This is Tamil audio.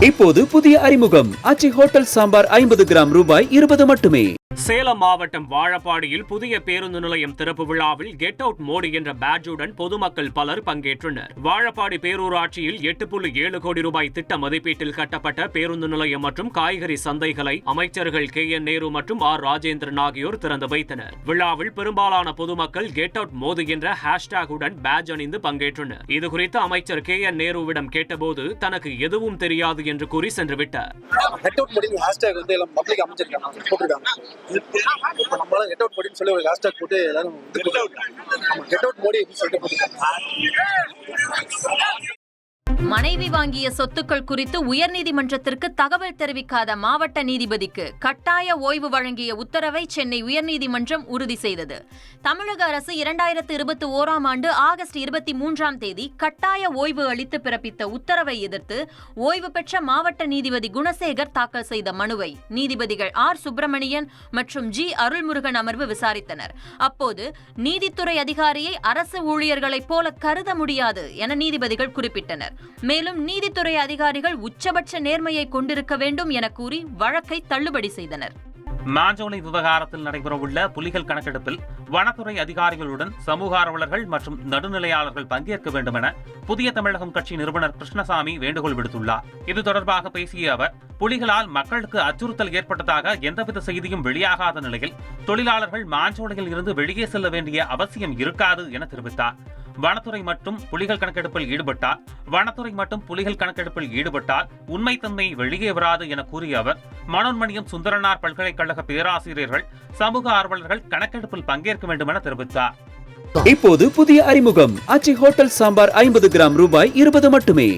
இப்போது புதிய அறிமுகம் ஆச்சி ஹோட்டல் சாம்பார் 50 கிராம் ரூபாய் 20 மட்டுமே. சேலம் மாவட்டம் வாழப்பாடியில் புதிய பேருந்து நிலையம் திறப்பு விழாவில் கெட் அவுட் மோடி என்ற பேட்ஜுடன் பொதுமக்கள் பலர் பங்கேற்றனர். வாழப்பாடி பேரூராட்சியில் 8.7 கோடி ரூபாய் திட்ட மதிப்பீட்டில் கட்டப்பட்ட பேருந்து நிலையம் மற்றும் காய்கறி சந்தைகளை அமைச்சர்கள் KN நேரு மற்றும் R ராஜேந்திரன் ஆகியோர் திறந்து வைத்தனர். விழாவில் பெரும்பாலான பொதுமக்கள் கெட் அவுட் மோடி என்ற ஹேஷ்டாகுடன் பேட்ஜ் அணிந்து பங்கேற்றனர். இதுகுறித்து அமைச்சர் KN நேருவிடம் கேட்டபோது தனக்கு எதுவும் தெரியாது என்று கூறி சென்று விட்டார். நம்மளால கெட் அவுட் மோடின்னு சொல்லி ஒரு ஹேஷ்டேக் போட்டு எல்லாரும் கெட் அவுட் மோடி அப்படின்னு சொல்லிட்டு போட்டுருக்காங்க. மனைவி வாங்கிய சொத்துக்கள் குறித்து உயர்நீதிமன்றத்திற்கு தகவல் தெரிவிக்காத மாவட்ட நீதிபதிக்கு கட்டாய ஓய்வு வழங்கிய உத்தரவை சென்னை உயர்நீதிமன்றம் உறுதி செய்தது. தமிழக அரசு 2021ஆம் ஆண்டு ஆகஸ்ட் 23ஆம் தேதி கட்டாய ஓய்வு அளித்து பிறப்பித்த உத்தரவை எதிர்த்து ஓய்வு பெற்ற மாவட்ட நீதிபதி குணசேகர் தாக்கல் செய்த மனுவை நீதிபதிகள் R சுப்பிரமணியன் மற்றும் G அருள்முருகன் அமர்வு விசாரித்தனர். அப்போது நீதித்துறை அதிகாரியை அரசு ஊழியர்களைப் போல கருத முடியாது என நீதிபதிகள் குறிப்பிட்டனர். மேலும் நீதித்துறை அதிகாரிகள் உச்சபட்ச நேர்மையை கொண்டிருக்க வேண்டும் என கூறி வழக்கை தள்ளுபடி செய்தனர். மாஞ்சோலை விவகாரத்தில் நடைபெறவுள்ள புலிகள் கணக்கெடுப்பில் வனத்துறை அதிகாரிகளுடன் சமூக ஆர்வலர்கள் மற்றும் நடுநிலையாளர்கள் பங்கேற்க வேண்டும் என புதிய தமிழகம் கட்சி நிறுவனர் கிருஷ்ணசாமி வேண்டுகோள் விடுத்துள்ளார். இது தொடர்பாக பேசிய அவர், புலிகளால் மக்களுக்கு அச்சுறுத்தல் ஏற்பட்டதாக எந்தவித செய்தியும் வெளியாகாத நிலையில் தொழிலாளர்கள் மாஞ்சோலையில் இருந்து வெளியே செல்ல வேண்டிய அவசியம் இருக்காது என தெரிவித்தார். வனத்துறை மற்றும் புலிகள் கணக்கெடுப்பில் ஈடுபட்டால் உண்மைத்தன்மை வெளியே வராது என கூறிய அவர், மனோன்மணியம் சுந்தரனார் பல்கலைக்கழக பேராசிரியர்கள் சமூக ஆர்வலர்கள் கணக்கெடுப்பில் பங்கேற்க வேண்டும் என தெரிவித்தார். இப்போது புதிய அறிமுகம் ஆச்சி ஹோட்டல் சாம்பார் 50 கிராம் ரூபாய் 20 மட்டுமே.